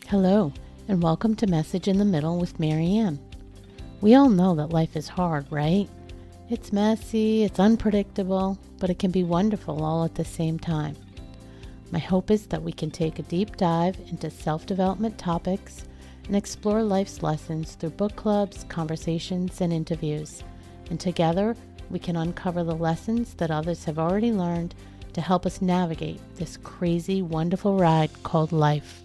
Hello, and welcome to Message in the Middle with Marianne. We all know that life is hard, right? It's messy, it's unpredictable, but it can be wonderful all at the same time. My hope is that we can take a deep dive into self-development topics and explore life's lessons through book clubs, conversations, and interviews. And together, we can uncover the lessons that others have already learned to help us navigate this crazy, wonderful ride called life.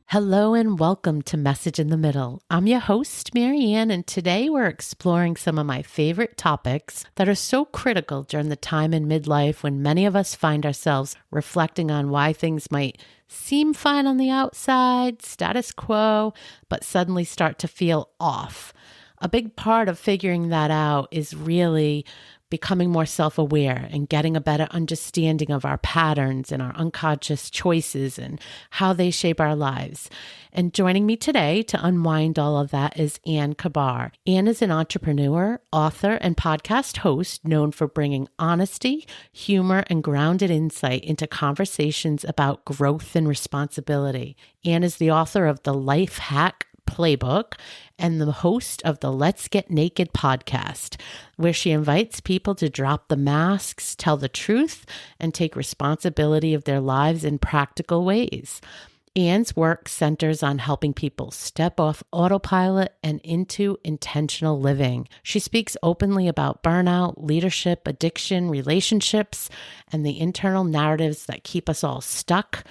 Hello and welcome to Message in the Middle. I'm your host, Marianne, and today we're exploring some of my favorite topics that are so critical during the time in midlife when many of us find ourselves reflecting on why things might seem fine on the outside, status quo, but suddenly start to feel off. A big part of figuring that out is really becoming more self-aware and getting a better understanding of our patterns and our unconscious choices and how they shape our lives. And joining me today to unwind all of that is Anne Karber. Anne is an entrepreneur, author, and podcast host known for bringing honesty, humor, and grounded insight into conversations about growth and responsibility. Anne is the author of the Life Hack Playbook and the host of the Let's Get Naked podcast, where she invites people to drop the masks, tell the truth, and take responsibility of their lives in practical ways. Anne's work centers on helping people step off autopilot and into intentional living. She speaks openly about burnout, leadership, addiction, relationships, and the internal narratives that keep us all stuck,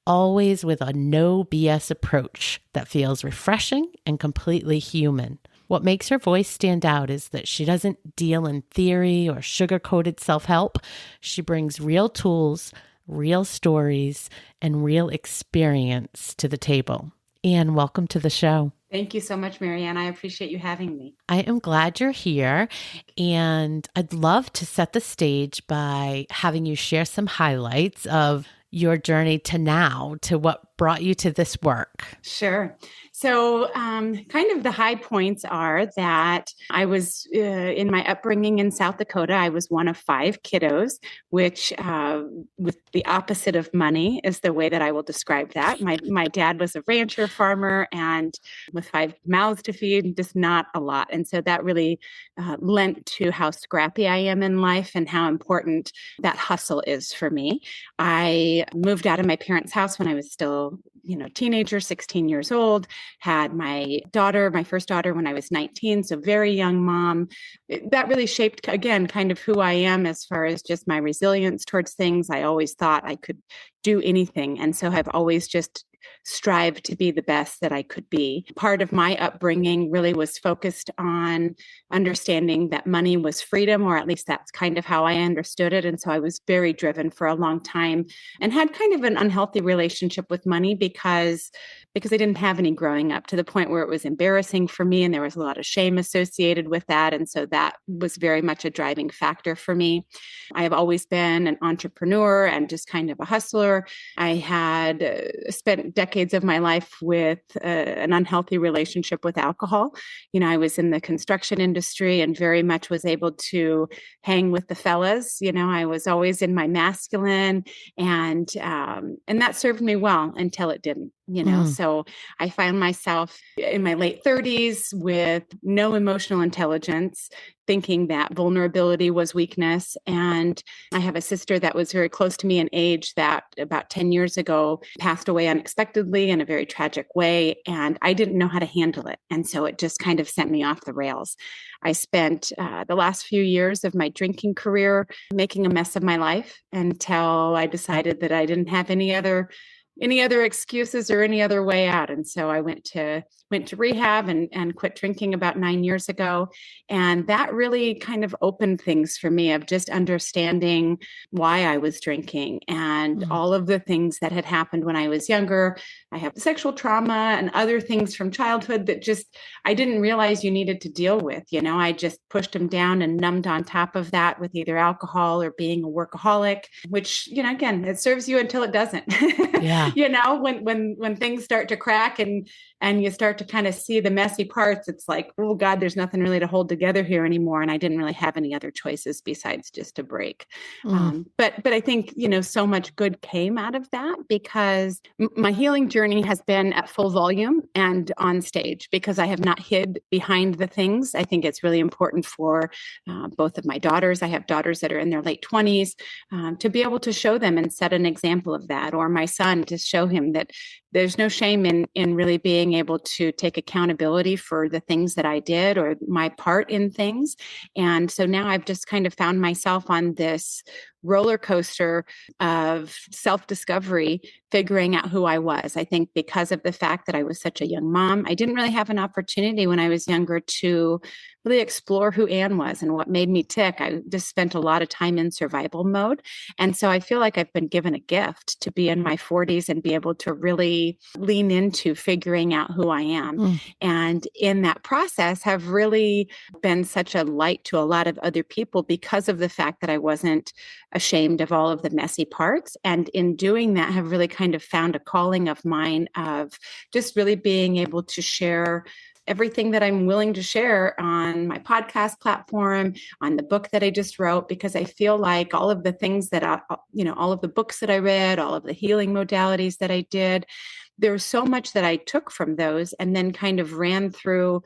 always with a no BS approach that feels refreshing and completely human. What makes her voice stand out is that she doesn't deal in theory or sugar-coated self-help. She brings real tools, real stories, and real experience to the table. Anne, welcome to the show. Thank you so much, Marianne. I appreciate you having me. I am glad you're here, and I'd love to set the stage by having you share some highlights of your journey to now, to what brought you to this work. Sure. So kind of the high points are that I was in my upbringing in South Dakota, I was one of 5 kiddos, which with the opposite of money is the way that I will describe that. My dad was a rancher farmer, and with 5 mouths to feed, just not a lot. And so that really lent to how scrappy I am in life and how important that hustle is for me. I moved out of my parents' house when I was still, teenager, 16 years old, had my first daughter when I was 19. So very young mom. That really shaped, again, kind of who I am as far as just my resilience towards things. I always thought I could do anything. And so I've always just strived to be the best that I could be. Part of my upbringing really was focused on understanding that money was freedom, or at least that's kind of how I understood it. And so I was very driven for a long time and had kind of an unhealthy relationship with money because I didn't have any growing up, to the point where it was embarrassing for me and there was a lot of shame associated with that. And so that was very much a driving factor for me. I have always been an entrepreneur and just kind of a hustler. I had spent decades of my life with an unhealthy relationship with alcohol. I was in the construction industry and very much was able to hang with the fellas. I was always in my masculine, and that served me well until it didn't. So I found myself in my late 30s with no emotional intelligence, thinking that vulnerability was weakness. And I have a sister that was very close to me in age that about 10 years ago passed away unexpectedly in a very tragic way. And I didn't know how to handle it. And so it just kind of sent me off the rails. I spent the last few years of my drinking career making a mess of my life until I decided that I didn't have any other excuses or any other way out. And so I went to rehab and quit drinking about 9 years ago. And that really kind of opened things for me of just understanding why I was drinking and all of the things that had happened when I was younger. I have sexual trauma and other things from childhood that just, I didn't realize you needed to deal with. I just pushed them down and numbed on top of that with either alcohol or being a workaholic, which, again, it serves you until it doesn't. Yeah. Yeah. When things start to crack and you start to kind of see the messy parts, it's like, oh God, there's nothing really to hold together here anymore. And I didn't really have any other choices besides just to break. But I think, so much good came out of that because my healing journey has been at full volume and on stage because I have not hid behind the things. I think it's really important for both of my daughters. I have daughters that are in their late 20s to be able to show them and set an example of that, or my son to show him that there's no shame in really being able to take accountability for the things that I did or my part in things. And so now I've just kind of found myself on this roller coaster of self-discovery, figuring out who I was. I think because of the fact that I was such a young mom, I didn't really have an opportunity when I was younger to really explore who Anne was and what made me tick. I just spent a lot of time in survival mode. And so I feel like I've been given a gift to be in my 40s and be able to really lean into figuring out who I am. And in that process have really been such a light to a lot of other people because of the fact that I wasn't ashamed of all of the messy parts. And in doing that, have really kind of found a calling of mine of just really being able to share everything that I'm willing to share on my podcast platform, on the book that I just wrote, because I feel like all of the things that all of the books that I read, all of the healing modalities that I did, there was so much that I took from those and then kind of ran through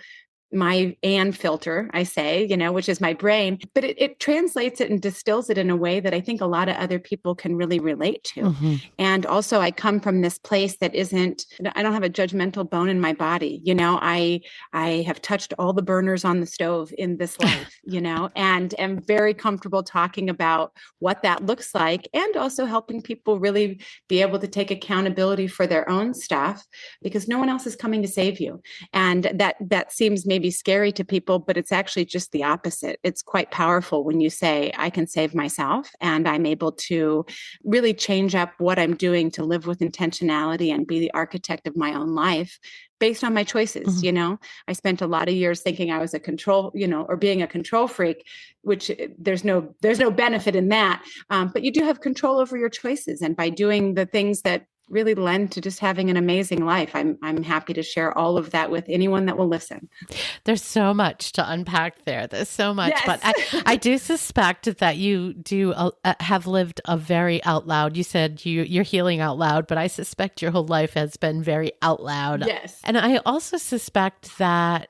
my Anne filter, I say, which is my brain, but it translates it and distills it in a way that I think a lot of other people can really relate to. And also I come from this place that I don't have a judgmental bone in my body. I have touched all the burners on the stove in this life, and am very comfortable talking about what that looks like and also helping people really be able to take accountability for their own stuff because no one else is coming to save you. And that seems maybe scary to people, but it's actually just the opposite. It's quite powerful when you say, I can save myself and I'm able to really change up what I'm doing to live with intentionality and be the architect of my own life based on my choices. I spent a lot of years thinking I was a control, or being a control freak, which there's no benefit in that. But you do have control over your choices. And by doing the things that really lend to just having an amazing life. I'm happy to share all of that with anyone that will listen. There's so much to unpack there. There's so much, yes. But I do suspect that you do have lived a very out loud. You said you're healing out loud, but I suspect your whole life has been very out loud. Yes. And I also suspect that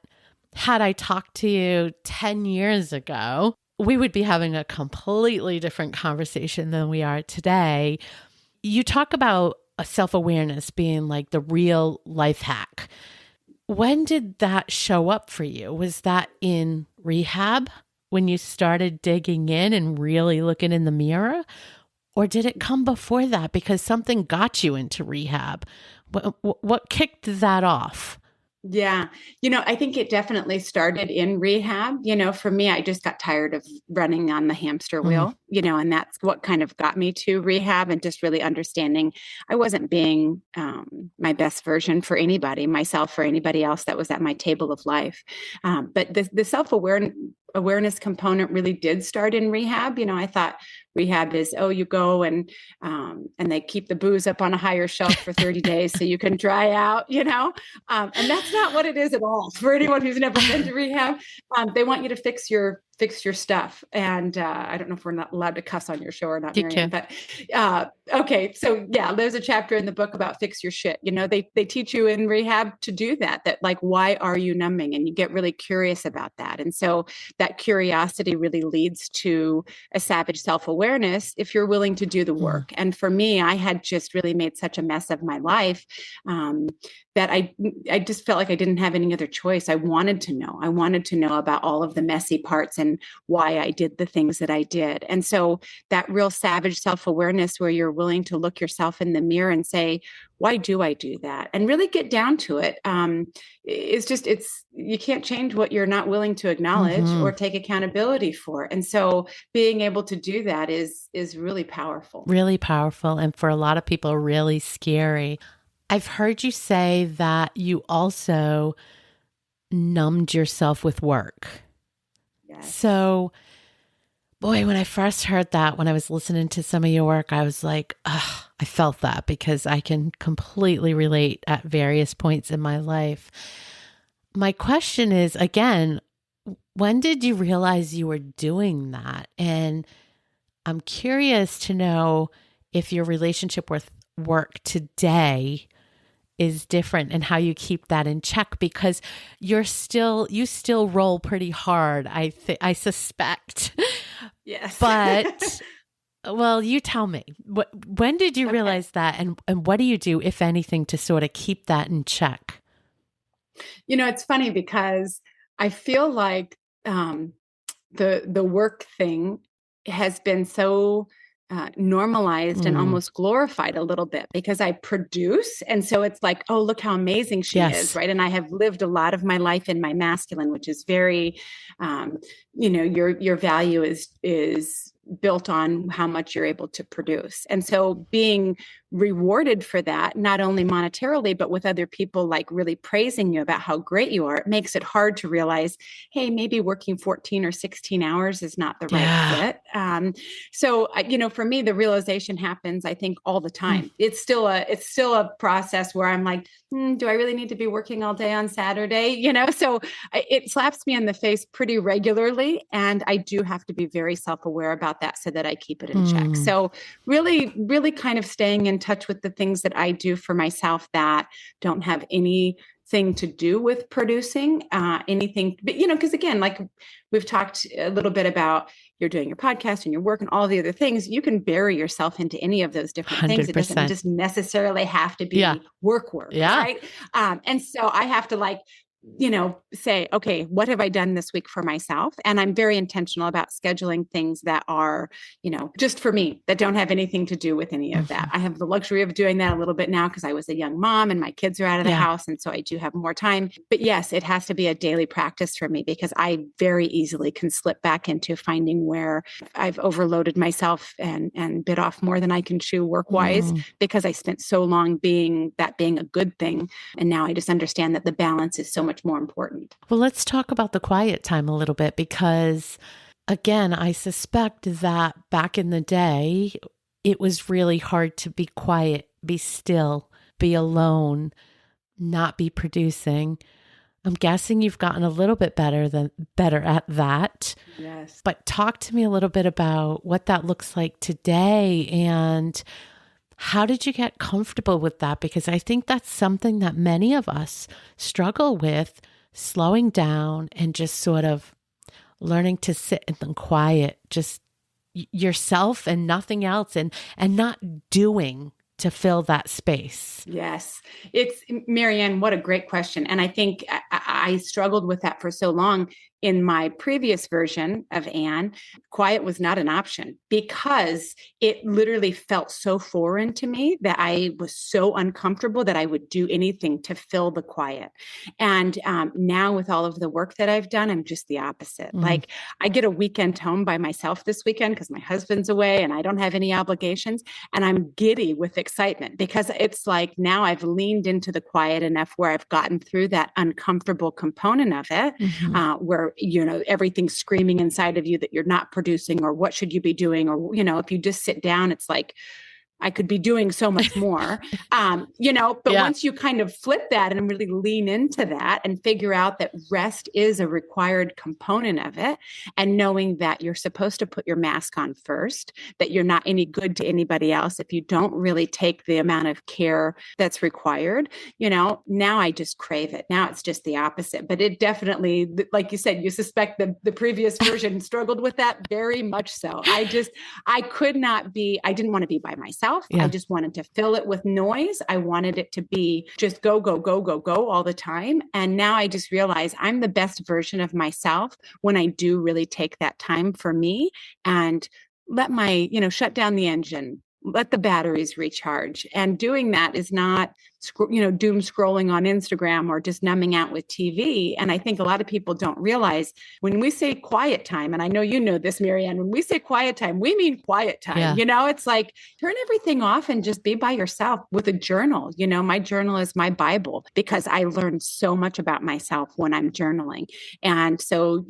had I talked to you 10 years ago, we would be having a completely different conversation than we are today. You talk about self-awareness being like the real life hack. When did that show up for you? Was that in rehab when you started digging in and really looking in the mirror? Or did it come before that because something got you into rehab? What kicked that off? Yeah. I think it definitely started in rehab. For me, I just got tired of running on the hamster wheel, and that's what kind of got me to rehab and just really understanding I wasn't being my best version for anybody, myself or anybody else that was at my table of life. But the self-awareness component really did start in rehab. I thought rehab is, you go and they keep the booze up on a higher shelf for 30 days so you can dry out, and that's not what it is at all. For anyone who's never been to rehab, they want you to fix your stuff. And I don't know if we're not allowed to cuss on your show or not, Marianne, but okay. So yeah, there's a chapter in the book about fix your shit. They teach you in rehab to do that like, why are you numbing? And you get really curious about that. And so that curiosity really leads to a savage self-awareness if you're willing to do the work. And for me, I had just really made such a mess of my life that I just felt like I didn't have any other choice. I wanted to know about all of the messy parts and why I did the things that I did. And so that real savage self-awareness where you're willing to look yourself in the mirror and say, why do I do that? And really get down to it. You can't change what you're not willing to acknowledge or take accountability for. And so being able to do that is really powerful. Really powerful. And for a lot of people, really scary. I've heard you say that you also numbed yourself with work. Yes. So Boy, when I first heard that, when I was listening to some of your work, I was like, ugh, I felt that because I can completely relate at various points in my life. My question is, again, when did you realize you were doing that? And I'm curious to know if your relationship with work today is different and how you keep that in check, because you still roll pretty hard. I suspect. Yes. But well, you tell me. When did you realize that, and what do you do, if anything, to sort of keep that in check? It's funny because I feel like the work thing has been so normalized and almost glorified a little bit because I produce. And so it's like, oh, look how amazing she is. Right. And I have lived a lot of my life in my masculine, which is very, your value is built on how much you're able to produce. And so being rewarded for that, not only monetarily, but with other people like really praising you about how great you are, it makes it hard to realize, hey, maybe working 14 or 16 hours is not the right fit. So, for me, the realization happens, I think, all the time. It's still a process where I'm like, do I really need to be working all day on Saturday? So it slaps me in the face pretty regularly. And I do have to be very self-aware about that so that I keep it in check. So really, really kind of staying in touch with the things that I do for myself that don't have anything to do with producing anything, but because again, like we've talked a little bit about, you're doing your podcast and your work and all the other things, you can bury yourself into any of those different 100%. Things. It doesn't just necessarily have to be work, right? And so I have to say, okay, what have I done this week for myself? And I'm very intentional about scheduling things that are, just for me, that don't have anything to do with any of that. I have the luxury of doing that a little bit now because I was a young mom and my kids are out of the house. And so I do have more time. But yes, it has to be a daily practice for me because I very easily can slip back into finding where I've overloaded myself and bit off more than I can chew work-wise because I spent so long being a good thing. And now I just understand that the balance is so much more important. Well, let's talk about the quiet time a little bit because, again, I suspect that back in the day, it was really hard to be quiet, be still, be alone, not be producing. I'm guessing you've gotten a little bit better at that. Yes. But talk to me a little bit about what that looks like today and how did you get comfortable with that? Because I think that's something that many of us struggle with, slowing down and just sort of learning to sit in the quiet, just yourself and nothing else, and not doing to fill that space. Yes. It's Marianne, what a great question. And I think I struggled with that for so long. In my previous version of Anne, quiet was not an option because it literally felt so foreign to me that I was so uncomfortable that I would do anything to fill the quiet. And now with all of the work that I've done, I'm just the opposite. Like I get a weekend home by myself this weekend because my husband's away and I don't have any obligations. And I'm giddy with excitement because it's like now I've leaned into the quiet enough where I've gotten through that uncomfortable component of it, where everything's screaming inside of you that you're not producing or what should you be doing, or if you just sit down, it's like I could be doing so much more, but once you kind of flip that and really lean into that and figure out that rest is a required component of it, and knowing that you're supposed to put your mask on first, that you're not any good to anybody else if you don't really take the amount of care that's required, now I just crave it. Now it's just the opposite, but it definitely, like you said, you suspect the previous version struggled with that very much so. I didn't want to be by myself. I just wanted to fill it with noise. I wanted it to be just go, go, go, go, go all the time. And now I just realize I'm the best version of myself when I do really take that time for me and let my, shut down the engine, let the batteries recharge. And doing that is not doom scrolling on Instagram or just numbing out with TV. And I think a lot of people don't realize when we say quiet time, and I know you know this, Marianne, when we say quiet time, we mean quiet time. Yeah. It's like turn everything off and just be by yourself with a journal. My journal is my Bible because I learned so much about myself when I'm journaling. And so,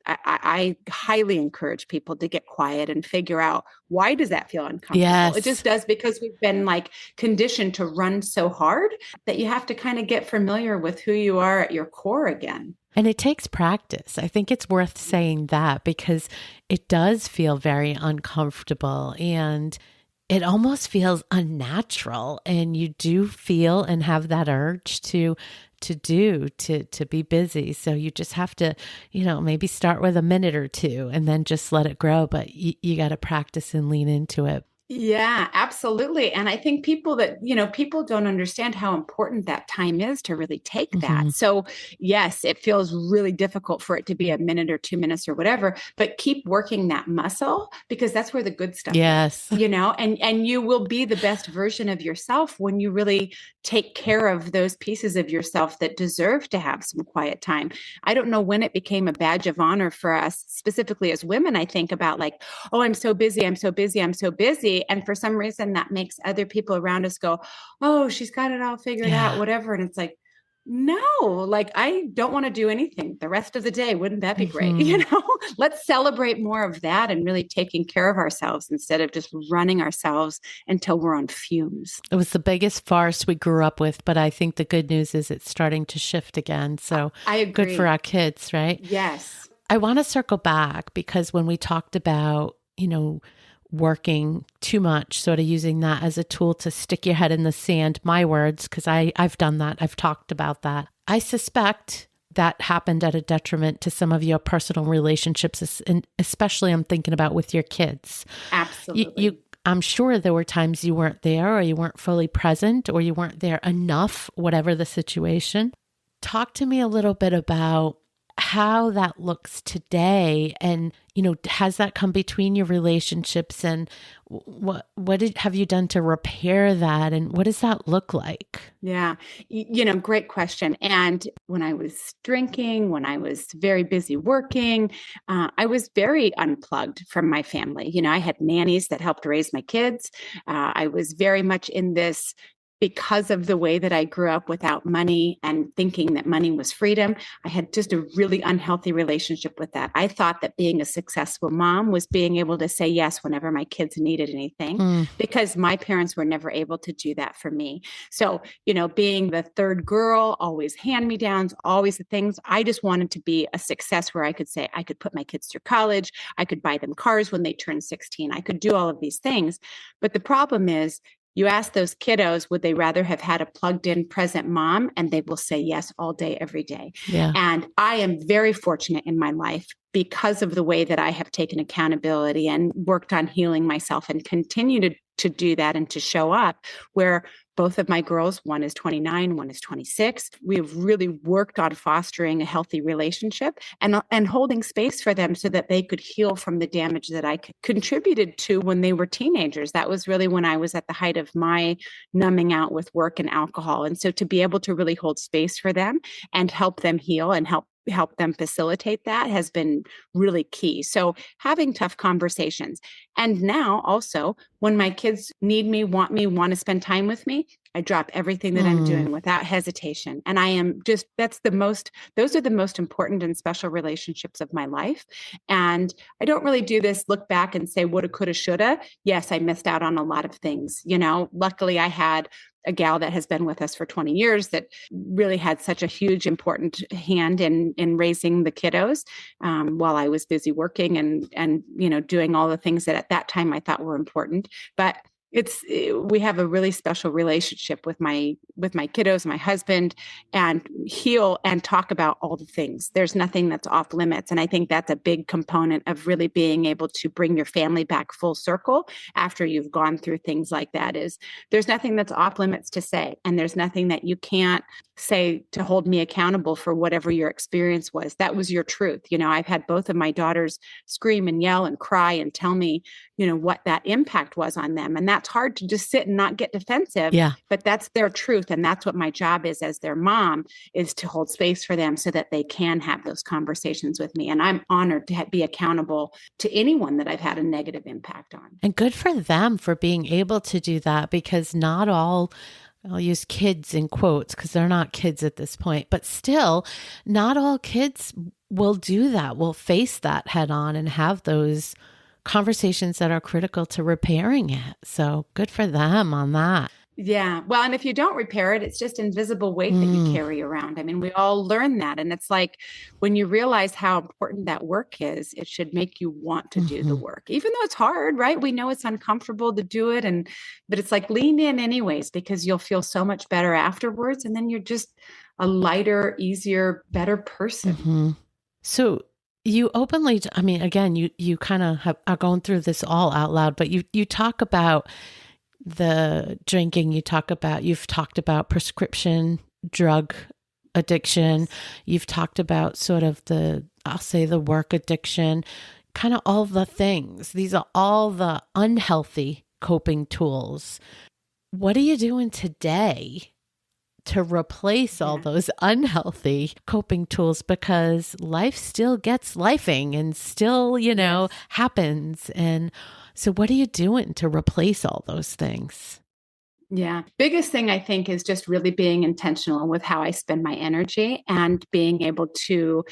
I highly encourage people to get quiet and figure out, why does that feel uncomfortable? Yes. It just does, because we've been like conditioned to run so hard that you have to kind of get familiar with who you are at your core again. And it takes practice. I think it's worth saying that because it does feel very uncomfortable and it almost feels unnatural. And you do feel and have that urge to be busy. So you just have to, maybe start with a minute or two and then just let it grow. But you got to practice and lean into it. Yeah, absolutely. And I think people don't understand how important that time is to really take that. So yes, it feels really difficult for it to be a minute or 2 minutes or whatever, but keep working that muscle because that's where the good stuff is, and you will be the best version of yourself when you really take care of those pieces of yourself that deserve to have some quiet time. I don't know when it became a badge of honor for us, specifically as women. I think about like, oh, I'm so busy. I'm so busy. I'm so busy. And for some reason that makes other people around us go, oh, she's got it all figured out, whatever. And it's like, no, like I don't want to do anything the rest of the day. Wouldn't that be great? Let's celebrate more of that and really taking care of ourselves instead of just running ourselves until we're on fumes. It was the biggest farce we grew up with, but I think the good news is it's starting to shift again. So I agree. Good for our kids, right? Yes. I want to circle back because when we talked about, working too much, sort of using that as a tool to stick your head in the sand, my words, because I've done that. I've talked about that. I suspect that happened at a detriment to some of your personal relationships, and especially I'm thinking about with your kids. Absolutely. I'm sure there were times you weren't there or you weren't fully present or you weren't there enough, whatever the situation. Talk to me a little bit about how that looks today and, has that come between your relationships and what have you done to repair that? And what does that look like? Yeah. Great question. And when I was drinking, when I was very busy working, I was very unplugged from my family. I had nannies that helped raise my kids. I was very much in this because of the way that I grew up without money and thinking that money was freedom. I had just a really unhealthy relationship with that. I thought that being a successful mom was being able to say yes whenever my kids needed anything because my parents were never able to do that for me. So, being the third girl, always hand-me-downs, always the things, I just wanted to be a success where I could say I could put my kids through college. I could buy them cars when they turn 16. I could do all of these things. But the problem is, you ask those kiddos, would they rather have had a plugged in present mom? And they will say yes all day, every day. Yeah. And I am very fortunate in my life because of the way that I have taken accountability and worked on healing myself and continue to do that and to show up, where both of my girls, one is 29, one is 26. We've really worked on fostering a healthy relationship and holding space for them so that they could heal from the damage that I contributed to when they were teenagers. That was really when I was at the height of my numbing out with work and alcohol. And so to be able to really hold space for them and help them heal and help them facilitate that has been really key. So having tough conversations. And now also when my kids need me, want to spend time with me, I drop everything that I'm doing without hesitation. And I am just, those are the most important and special relationships of my life. And I don't really do this look back and say, woulda, coulda, shoulda. Yes, I missed out on a lot of things. Luckily I had a gal that has been with us for 20 years that really had such a huge, important hand in raising the kiddos while I was busy working and doing all the things that at that time I thought were important. But we have a really special relationship with my kiddos, my husband, and heal and talk about all the things. There's nothing that's off limits. And I think that's a big component of really being able to bring your family back full circle after you've gone through things like that. Is there's nothing that's off limits to say, and there's nothing that you can't say to hold me accountable for whatever your experience was. That was your truth. I've had both of my daughters scream and yell and cry and tell me, what that impact was on them. And that's hard to just sit and not get defensive, Yeah. but that's their truth. And that's what my job is as their mom, is to hold space for them so that they can have those conversations with me. And I'm honored to be accountable to anyone that I've had a negative impact on. And good for them for being able to do that, because not all, I'll use kids in quotes because they're not kids at this point, but still not all kids will do that, will face that head on and have those conversations that are critical to repairing it. So good for them on that. Yeah. Well, and if you don't repair it, it's just invisible weight that you carry around. I mean, we all learn that. And it's like, when you realize how important that work is, it should make you want to do the work, even though it's hard, right? We know it's uncomfortable to do it. But it's like, lean in anyways, because you'll feel so much better afterwards. And then you're just a lighter, easier, better person. So you openly, I mean, again, you kind of are going through this all out loud, but you talk about the drinking, you've talked about prescription drug addiction. You've talked about sort of I'll say the work addiction, kind of all the things. These are all the unhealthy coping tools. What are you doing today to replace all those unhealthy coping tools? Because life still gets lifing and still, happens. And so what are you doing to replace all those things? Yeah. Biggest thing I think is just really being intentional with how I spend my energy and being able to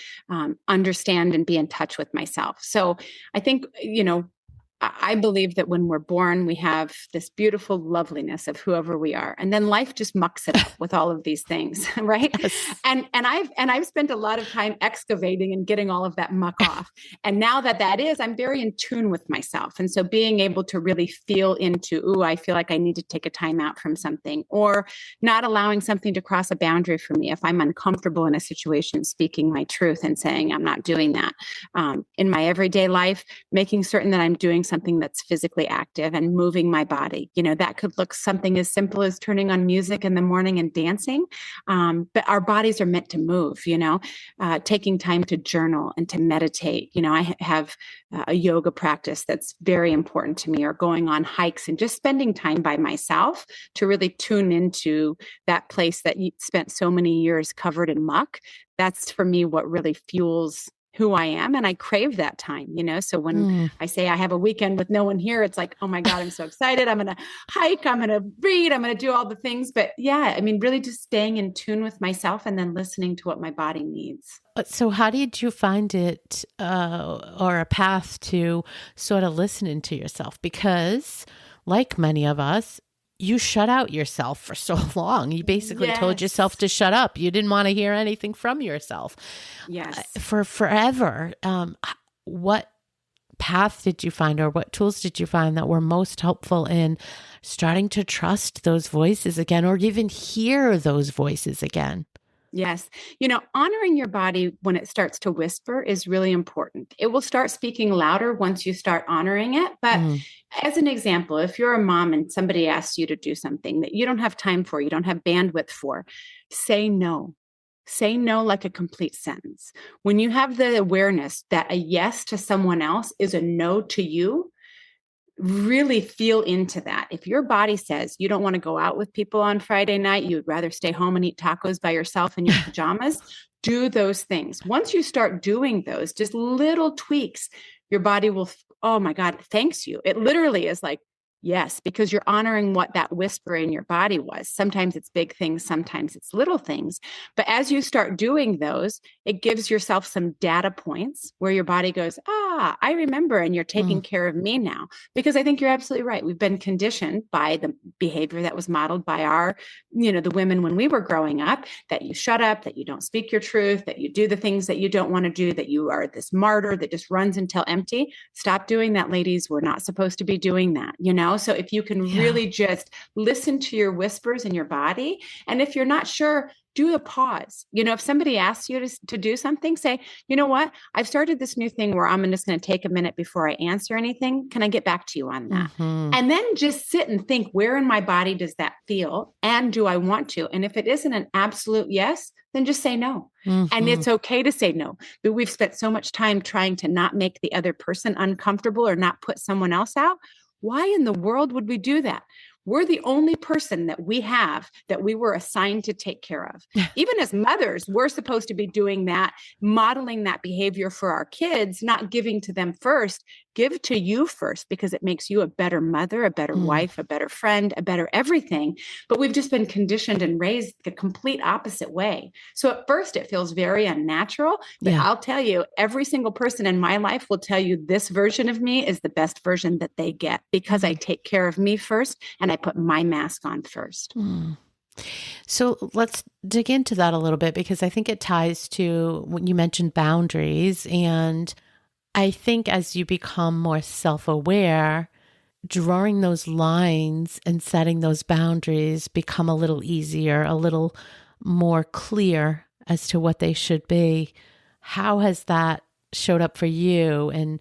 understand and be in touch with myself. So I think, I believe that when we're born, we have this beautiful loveliness of whoever we are. And then life just mucks it up with all of these things, right? Yes. And I've spent a lot of time excavating and getting all of that muck off. And now that is, I'm very in tune with myself. And so being able to really feel into, I feel like I need to take a time out from something, or not allowing something to cross a boundary for me. If I'm uncomfortable in a situation, speaking my truth and saying, I'm not doing that. In my everyday life, making certain that I'm doing something that's physically active and moving my body. That could look something as simple as turning on music in the morning and dancing. But our bodies are meant to move, taking time to journal and to meditate. I have a yoga practice that's very important to me, or going on hikes and just spending time by myself to really tune into that place that you spent so many years covered in muck. That's for me what really fuels who I am. And I crave that time, so when I say I have a weekend with no one here, it's like, oh my God, I'm so excited. I'm going to hike, I'm going to read, I'm going to do all the things. But yeah, I mean, really just staying in tune with myself and then listening to what my body needs. So how did you find it or a path to sort of listening to yourself? Because like many of us, you shut out yourself for so long. You basically told yourself to shut up. You didn't want to hear anything from yourself. Yes. For forever. What path did you find, or what tools did you find that were most helpful in starting to trust those voices again, or even hear those voices again? Yes. Honoring your body when it starts to whisper is really important. It will start speaking louder once you start honoring it. But as an example, if you're a mom and somebody asks you to do something that you don't have time for, you don't have bandwidth for, say no. Say no like a complete sentence. When you have the awareness that a yes to someone else is a no to you, really feel into that. If your body says you don't want to go out with people on Friday night, you would rather stay home and eat tacos by yourself in your pajamas, do those things. Once you start doing those, just little tweaks, your body will, oh my God, thanks you. It literally is like, yes, because you're honoring what that whisper in your body was. Sometimes it's big things, sometimes it's little things. But as you start doing those, it gives yourself some data points where your body goes, I remember, and you're taking care of me now. Because I think you're absolutely right. We've been conditioned by the behavior that was modeled by our, the women when we were growing up, that you shut up, that you don't speak your truth, that you do the things that you don't want to do, that you are this martyr that just runs until empty. Stop doing that, ladies. We're not supposed to be doing that, So if you can really just listen to your whispers in your body, and if you're not sure, do a pause. If somebody asks you to do something, say, you know what, I've started this new thing where I'm just going to take a minute before I answer anything. Can I get back to you on that? And then just sit and think, where in my body does that feel? And do I want to? And if it isn't an absolute yes, then just say no. And it's okay to say no. But we've spent so much time trying to not make the other person uncomfortable or not put someone else out. Why in the world would we do that? We're the only person that we have that we were assigned to take care of. Even as mothers, we're supposed to be doing that, modeling that behavior for our kids, not giving to them first. Give to you first, because it makes you a better mother, a better wife, a better friend, a better everything. But we've just been conditioned and raised the complete opposite way. So at first it feels very unnatural, but I'll tell you, every single person in my life will tell you this version of me is the best version that they get, because I take care of me first and I put my mask on first. So let's dig into that a little bit, because I think it ties to when you mentioned boundaries. And I think as you become more self-aware, drawing those lines and setting those boundaries become a little easier, a little more clear as to what they should be. How has that showed up for you? And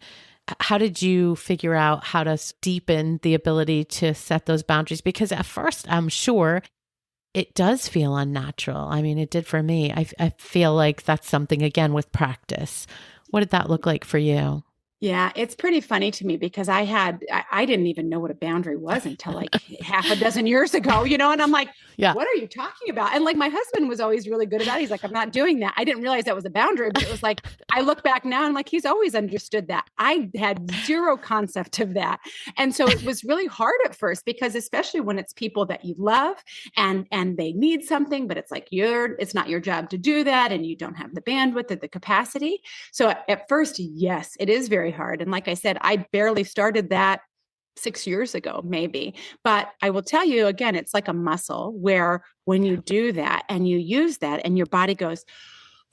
how did you figure out how to deepen the ability to set those boundaries? Because at first, I'm sure it does feel unnatural. I mean, it did for me. I feel like that's something, again, with practice. What did that look like for you? Yeah, it's pretty funny to me, because I didn't even know what a boundary was until like half a dozen years ago, and I'm like, what are you talking about? And like my husband was always really good about it. He's like, I'm not doing that. I didn't realize that was a boundary, but it was like, I look back now and like, he's always understood that. I had zero concept of that. And so it was really hard at first, because especially when it's people that you love and they need something, but it's like, it's not your job to do that. And you don't have the bandwidth or the capacity. So at first, yes, it is very hard. And like I said, I barely started that 6 years ago, maybe. But I will tell you again, it's like a muscle where when you do that and you use that and your body goes,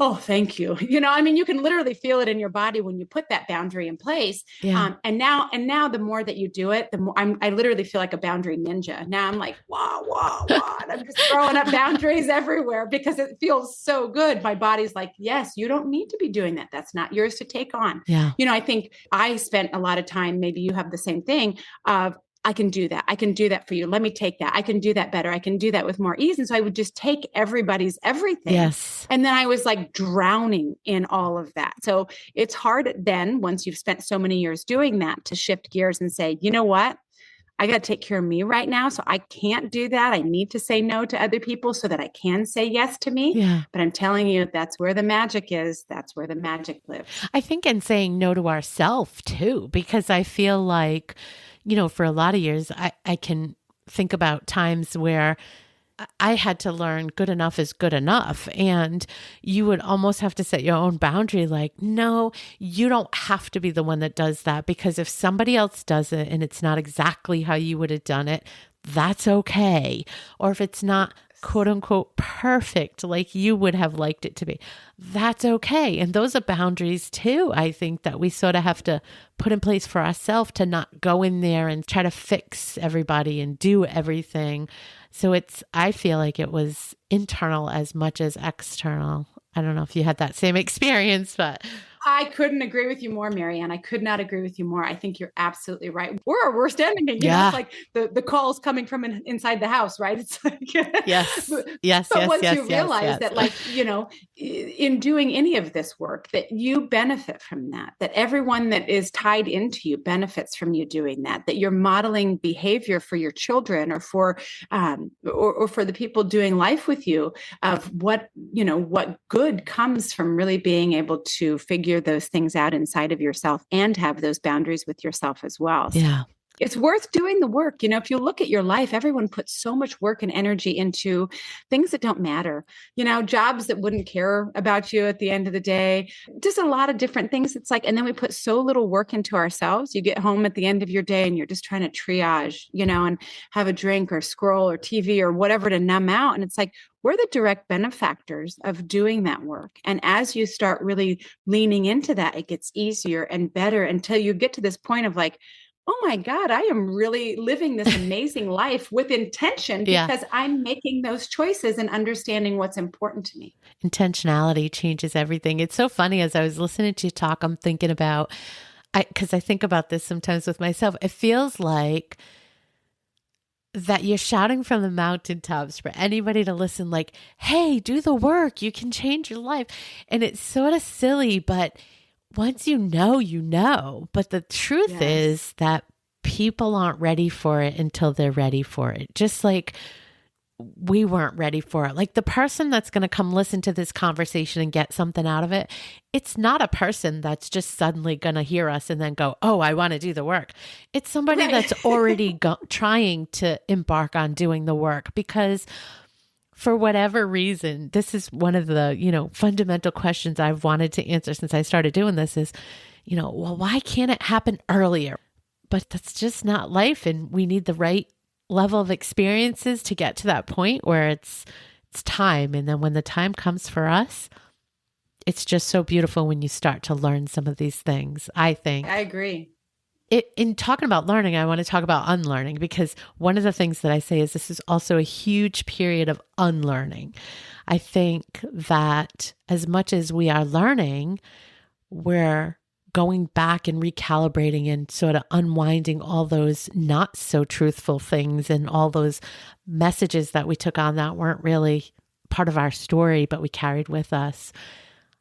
oh, thank you. You can literally feel it in your body when you put that boundary in place. And now the more that you do it, the more I literally feel like a boundary ninja. Now I'm like, wow, wow, wow. And I'm just throwing up boundaries everywhere because it feels so good. My body's like, yes, you don't need to be doing that. That's not yours to take on. I think I spent a lot of time, maybe you have the same thing of, I can do that. I can do that for you. Let me take that. I can do that better. I can do that with more ease. And so I would just take everybody's everything. And then I was like drowning in all of that. So it's hard then, once you've spent so many years doing that, to shift gears and say, you know what? I got to take care of me right now. So I can't do that. I need to say no to other people so that I can say yes to me. But I'm telling you, that's where the magic is. That's where the magic lives. I think in saying no to ourselves too, because I feel like, for a lot of years, I can think about times where I had to learn good enough is good enough. And you would almost have to set your own boundary, like, no, you don't have to be the one that does that, because if somebody else does it and it's not exactly how you would have done it, that's okay. Or if it's not quote unquote perfect like you would have liked it to be, that's okay. And those are boundaries too, I think, that we sort of have to put in place for ourselves, to not go in there and try to fix everybody and do everything. So I feel like it was internal as much as external. I don't know if you had that same experience, but I couldn't agree with you more, Marianne. I could not agree with you more. I think you're absolutely right. We're our worst enemy. It's like the calls coming from inside the house, right? It's like, but once you realize that, like, in doing any of this work, that you benefit from that everyone that is tied into you benefits from you doing that you're modeling behavior for your children or for the people doing life with you, of what good comes from really being able to figure those things out inside of yourself and have those boundaries with yourself as well. So it's worth doing the work. If you look at your life, everyone puts so much work and energy into things that don't matter, jobs that wouldn't care about you at the end of the day, just a lot of different things. It's like, and then we put so little work into ourselves. You get home at the end of your day and you're just trying to triage, and have a drink or scroll or TV or whatever to numb out. And it's like, we're the direct benefactors of doing that work. And as you start really leaning into that, it gets easier and better until you get to this point of like, oh my God, I am really living this amazing life with intention Yeah. because I'm making those choices and understanding what's important to me. Intentionality changes everything. It's so funny. As I was listening to you talk, I'm thinking about, because I think about this sometimes with myself. It feels like that you're shouting from the mountaintops for anybody to listen, like, hey, do the work. You can change your life. And it's sort of silly, but once you know, you know. But the truth is that people aren't ready for it until they're ready for it. Just like we weren't ready for it. Like the person that's going to come listen to this conversation and get something out of it, it's not a person that's just suddenly going to hear us and then go, oh, I want to do the work. It's somebody that's already trying to embark on doing the work because for whatever reason, this is one of the, fundamental questions I've wanted to answer since I started doing this is, well, why can't it happen earlier? But that's just not life. And we need the right level of experiences to get to that point where it's time. And then when the time comes for us, it's just so beautiful when you start to learn some of these things, I think. I agree. In talking about learning, I want to talk about unlearning because one of the things that I say is this is also a huge period of unlearning. I think that as much as we are learning, we're going back and recalibrating and sort of unwinding all those not so truthful things and all those messages that we took on that weren't really part of our story, but we carried with us.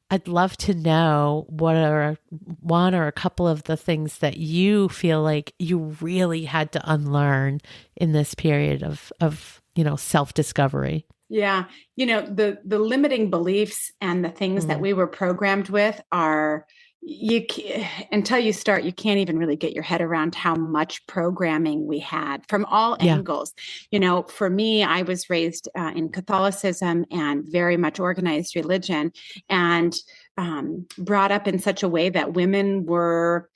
I'd love to know what are one or a couple of the things that you feel like you really had to unlearn in this period of self-discovery. Yeah. The limiting beliefs and the things that we were programmed with are until you start, you can't even really get your head around how much programming we had from all angles. For me, I was raised in Catholicism and very much organized religion and brought up in such a way that women were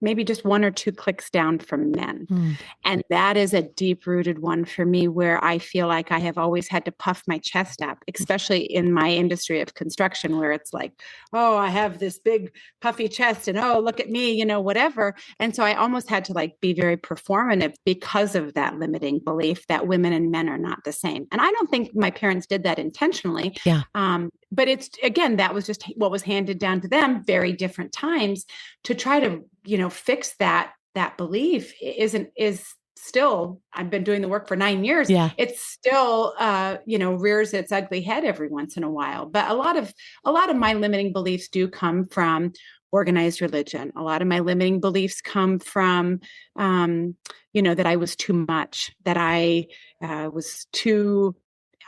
maybe just one or two clicks down from men. And that is a deep-rooted one for me where I feel like I have always had to puff my chest up, especially in my industry of construction where it's like, oh, I have this big puffy chest and oh, look at me, whatever. And so I almost had to be very performative because of that limiting belief that women and men are not the same. And I don't think my parents did that intentionally. Yeah. But it's, again, that was just what was handed down to them, very different times to try to, fix that belief is still, I've been doing the work for 9 years. Yeah. It's still, rears its ugly head every once in a while. But a lot of my limiting beliefs do come from organized religion. A lot of my limiting beliefs come from, that I was too much, that I was too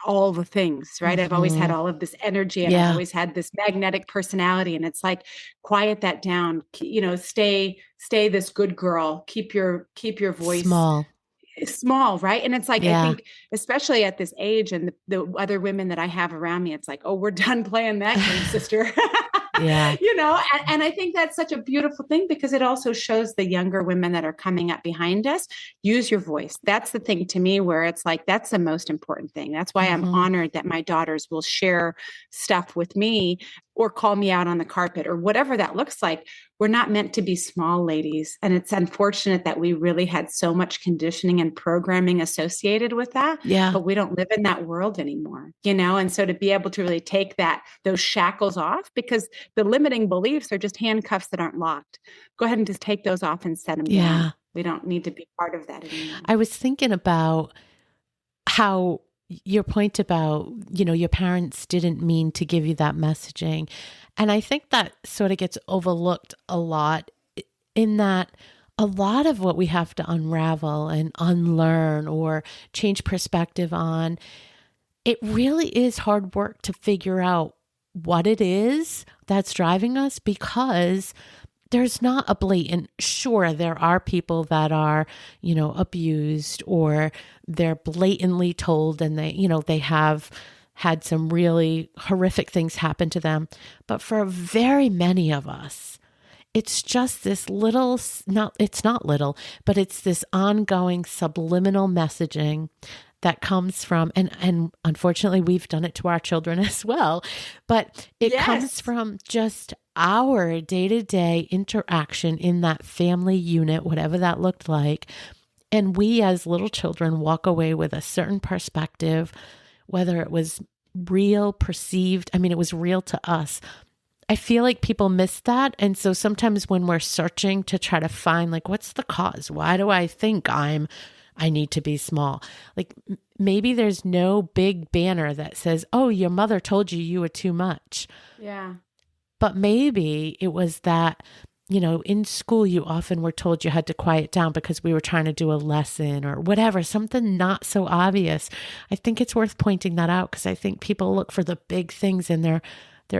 all the things, right? I've always had all of this energy and I've always had this magnetic personality. And it's like, quiet that down, stay this good girl, keep your voice small, right? And it's like, I think, especially at this age and the other women that I have around me, it's like, oh, we're done playing that game, sister. Yeah. And I think that's such a beautiful thing because it also shows the younger women that are coming up behind us, use your voice. That's the thing to me where it's like, that's the most important thing. That's why I'm honored that my daughters will share stuff with me or call me out on the carpet or whatever that looks like. We're not meant to be small ladies. And it's unfortunate that we really had so much conditioning and programming associated with that. Yeah. But we don't live in that world anymore, And so to be able to really take those shackles off, because the limiting beliefs are just handcuffs that aren't locked. Go ahead and just take those off and set them down. We don't need to be part of that anymore. I was thinking about how your point about, your parents didn't mean to give you that messaging. And I think that sort of gets overlooked a lot in that a lot of what we have to unravel and unlearn or change perspective on, it really is hard work to figure out what it is that's driving us because there's not a blatant, sure, there are people that are, abused or they're blatantly told and they have had some really horrific things happen to them. But for very many of us, it's just this little, it's not little, but it's this ongoing subliminal messaging that comes from, and unfortunately we've done it to our children as well, but it comes from just our day-to-day interaction in that family unit, whatever that looked like. And we as little children walk away with a certain perspective, whether it was real, perceived. I mean, it was real to us. I feel like people miss that. And so sometimes when we're searching to try to find, like, what's the cause? Why do I think I need to be small? Like, maybe there's no big banner that says, oh, your mother told you you were too much. Yeah. But maybe it was that, in school, you often were told you had to quiet down because we were trying to do a lesson or whatever, something not so obvious. I think it's worth pointing that out because I think people look for the big things and there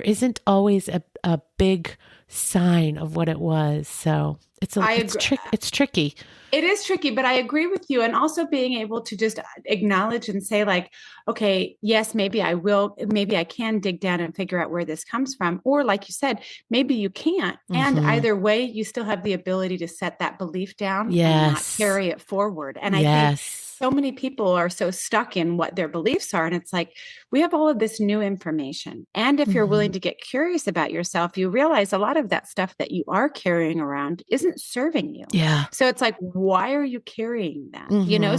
isn't always a big sign of what it was. So it's tricky. It is tricky, but I agree with you. And also being able to just acknowledge and say, like, okay, yes, maybe I can dig down and figure out where this comes from. Or like you said, maybe you can't. Mm-hmm. And either way, you still have the ability to set that belief down and not carry it forward. And I think so many people are so stuck in what their beliefs are. And it's like, we have all of this new information. And if you're willing to get curious about yourself, you realize a lot of that stuff that you are carrying around isn't serving you. Yeah. So it's like, why are you carrying that?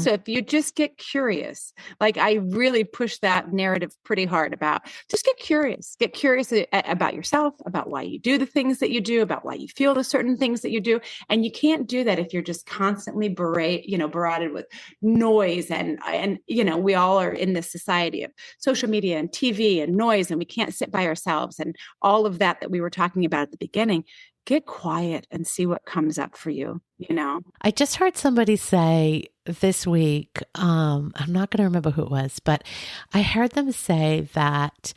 So if you just get curious, like I really push that narrative pretty hard about just get curious about yourself, about why you do the things that you do, about why you feel the certain things that you do. And you can't do that if you're just constantly berated with noise and we all are in this society of social media and TV and noise, and we can't sit by ourselves and all of that we were talking about at the beginning. Get quiet and see what comes up for you, I just heard somebody say this week, I'm not going to remember who it was, but I heard them say that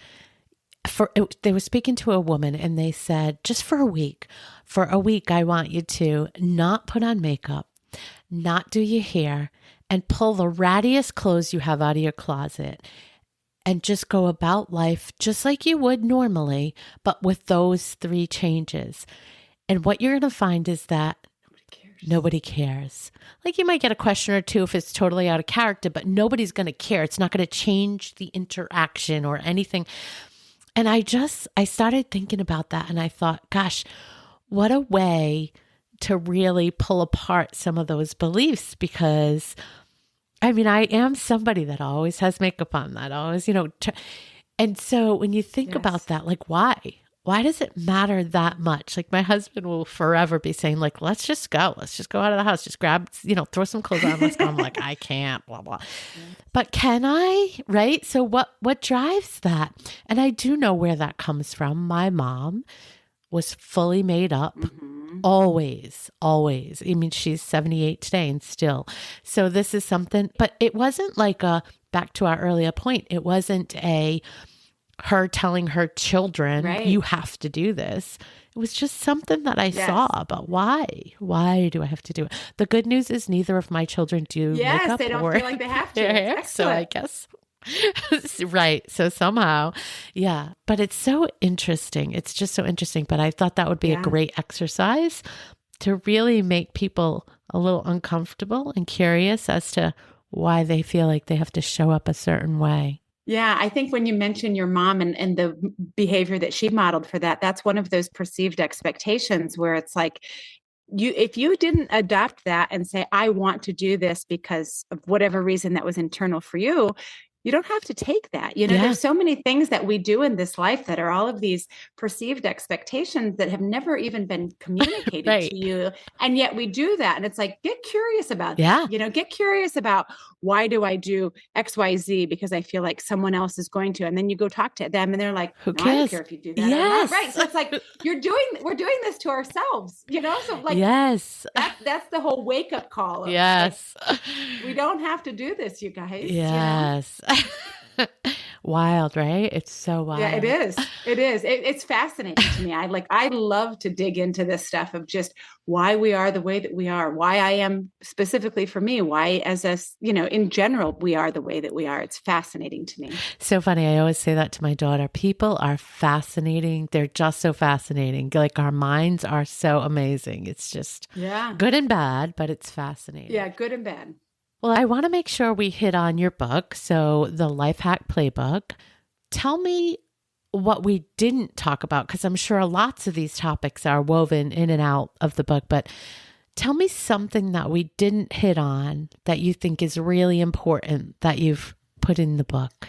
they were speaking to a woman and they said, just for a week, I want you to not put on makeup, not do your hair, and pull the rattiest clothes you have out of your closet and just go about life just like you would normally, but with those 3 changes. And what you're going to find is that nobody cares. Like you might get a question or two if it's totally out of character, but nobody's going to care. It's not going to change the interaction or anything. And I started thinking about that and I thought, gosh, what a way to really pull apart some of those beliefs, because I mean, I am somebody that always has makeup on, that always, and so when you think about that, like, why does it matter that much? Like my husband will forever be saying, like, let's just go out of the house, just grab, throw some clothes on, let's go. I'm like, I can't, blah, blah. But can I, right? So what drives that? And I do know where that comes from. My mom was fully made up. Always. I mean, she's 78 today and still. So this is something, but it wasn't like back to our earlier point, it wasn't her telling her children, you have to do this. It was just something that I saw about why do I have to do it? The good news is neither of my children do makeup. They don't feel like they have to. So I guess. Right. So somehow, but it's so interesting. It's just so interesting. But I thought that would be a great exercise to really make people a little uncomfortable and curious as to why they feel like they have to show up a certain way. Yeah, I think when you mention your mom and the behavior that she modeled for that, that's one of those perceived expectations where it's like, if you didn't adopt that and say, I want to do this because of whatever reason that was internal for you, you don't have to take that. There's so many things that we do in this life that are all of these perceived expectations that have never even been communicated to you. And yet we do that. And it's like, get curious about that. Get curious about, why do I do X, Y, Z? Because I feel like someone else is going to. And then you go talk to them and they're like, who cares? I don't care if you do that or not. Right. So it's like, we're doing this to ourselves, so like, that's the whole wake up call. Like, we don't have to do this, you guys. Yes. Wild, right? It's so wild. Yeah, it is. It's fascinating to me. I love to dig into this stuff of just why we are the way that we are, why I am specifically for me, why as us, in general, we are the way that we are. It's fascinating to me. So funny. I always say that to my daughter. People are fascinating. They're just so fascinating. Like our minds are so amazing. It's just good and bad, but it's fascinating. Yeah, good and bad. Well, I want to make sure we hit on your book. So the Life Hack Playbook. Tell me what we didn't talk about, because I'm sure lots of these topics are woven in and out of the book, but tell me something that we didn't hit on that you think is really important that you've put in the book.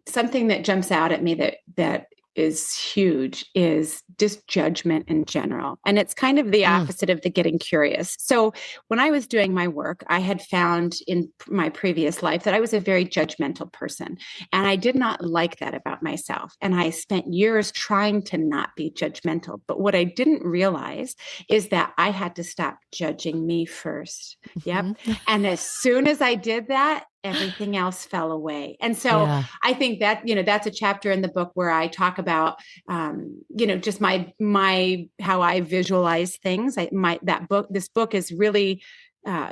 Something that jumps out at me that is huge is just judgment in general. And it's kind of the opposite of the getting curious. So when I was doing my work, I had found in my previous life that I was a very judgmental person. And I did not like that about myself. And I spent years trying to not be judgmental. But what I didn't realize is that I had to stop judging me first. Yep. And as soon as I did that, everything else fell away. And so I think that, that's a chapter in the book where I talk about, just my, how I visualize things. This book is really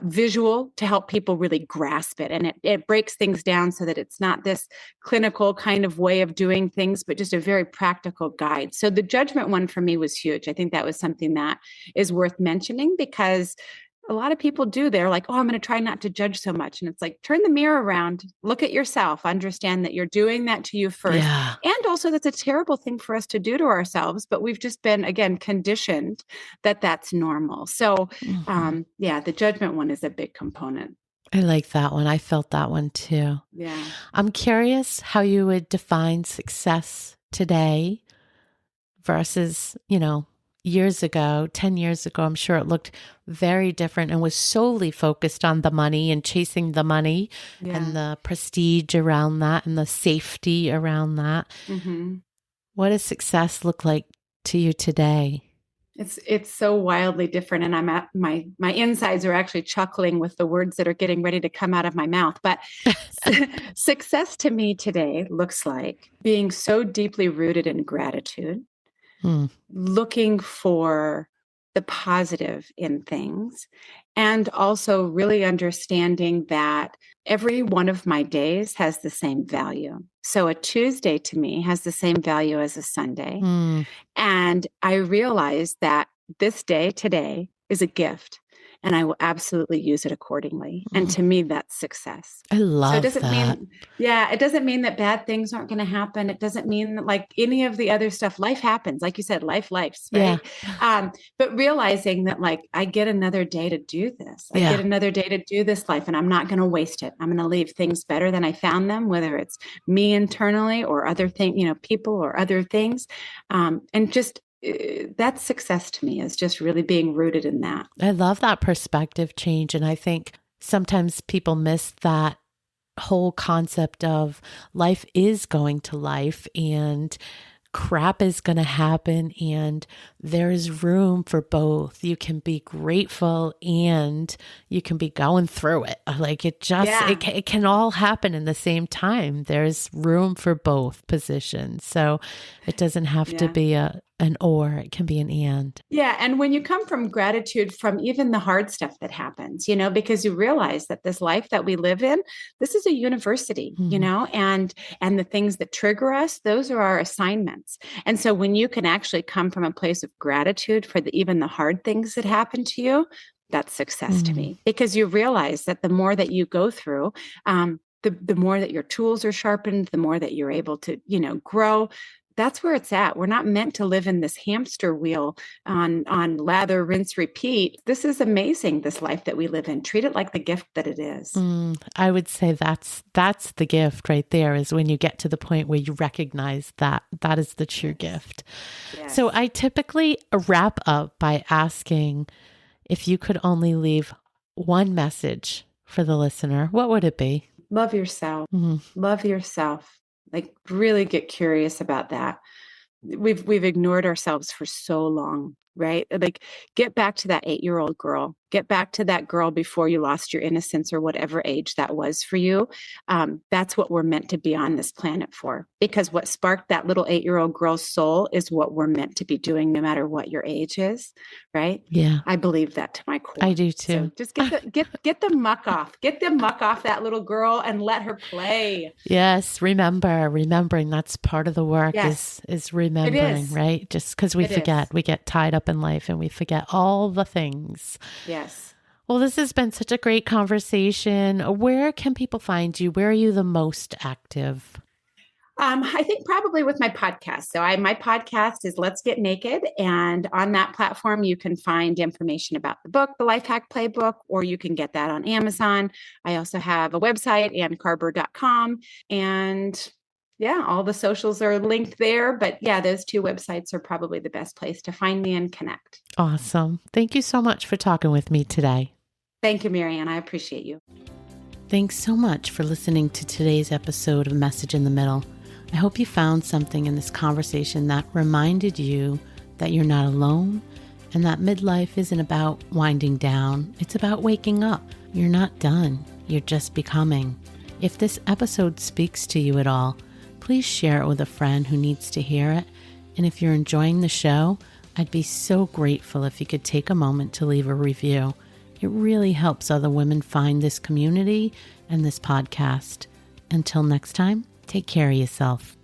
visual to help people really grasp it. And it breaks things down so that it's not this clinical kind of way of doing things, but just a very practical guide. So the judgment one for me was huge. I think that was something that is worth mentioning because a lot of people do. They're like, oh, I'm going to try not to judge so much. And it's like, turn the mirror around, look at yourself, understand that you're doing that to you first. Yeah. And also that's a terrible thing for us to do to ourselves, but we've just been, again, conditioned that that's normal. So the judgment one is a big component. I like that one. I felt that one too. Yeah. I'm curious how you would define success today versus, years ago, 10 years ago. I'm sure it looked very different and was solely focused on the money and chasing the money and the prestige around that and the safety around that. Mm-hmm. What does success look like to you today? It's so wildly different. And I'm at my insides are actually chuckling with the words that are getting ready to come out of my mouth. But success to me today looks like being so deeply rooted in gratitude, looking for the positive in things, and also really understanding that every one of my days has the same value. So a Tuesday to me has the same value as a Sunday. And I realize that this day today is a gift. And I will absolutely use it accordingly. And to me, that's success. I love so it doesn't that. It doesn't mean that bad things aren't going to happen. It doesn't mean that like any of the other stuff, life happens. Like you said, life, right? Yeah. But realizing that like, I get another day to do this. I get another day to do this life and I'm not going to waste it. I'm going to leave things better than I found them, whether it's me internally or other things, people or other things. And just, that's success to me, is just really being rooted in that. I love that perspective change. And I think sometimes people miss that whole concept of life is going to life and crap is going to happen and there's room for both. You can be grateful and you can be going through it. Like it can all happen in the same time. There's room for both positions. So it doesn't have to be an or, it can be an and. Yeah. And when you come from gratitude from even the hard stuff that happens, because you realize that this life that we live in, this is a university, and the things that trigger us, those are our assignments. And so when you can actually come from a place of gratitude for even the hard things that happen to you, that's success to me, because you realize that the more that you go through, the more that your tools are sharpened, the more that you're able to, grow. That's where it's at. We're not meant to live in this hamster wheel on lather, rinse, repeat. This is amazing, this life that we live in. Treat it like the gift that it is. I would say that's the gift right there, is when you get to the point where you recognize that is the true gift. Yes. So I typically wrap up by asking, if you could only leave one message for the listener, what would it be? Love yourself. Love yourself. Like really get curious about that. We've ignored ourselves for so long, right? Like get back to that 8-year-old girl. Get back to that girl before you lost your innocence or whatever age that was for you. That's what we're meant to be on this planet for. Because what sparked that little 8-year-old girl's soul is what we're meant to be doing, no matter what your age is, right? Yeah, I believe that to my core. I do too. So just get the muck off. Get the muck off that little girl and let her play. Yes, remembering that's part of the work. Yes. is remembering, right? Just because we forget, we get tied up in life and we forget all the things. Yes. Well, this has been such a great conversation. Where can people find you? Where are you the most active? I think probably with my podcast. My podcast is Let's Get Naked. And on that platform, you can find information about the book, the Life Hack Playbook, or you can get that on Amazon. I also have a website, annekarber.com. And yeah, all the socials are linked there. But yeah, those two websites are probably the best place to find me and connect. Awesome. Thank you so much for talking with me today. Thank you, Marianne. I appreciate you. Thanks so much for listening to today's episode of Message in the Middle. I hope you found something in this conversation that reminded you that you're not alone and that midlife isn't about winding down. It's about waking up. You're not done. You're just becoming. If this episode speaks to you at all, please share it with a friend who needs to hear it. And if you're enjoying the show, I'd be so grateful if you could take a moment to leave a review. It really helps other women find this community and this podcast. Until next time, take care of yourself.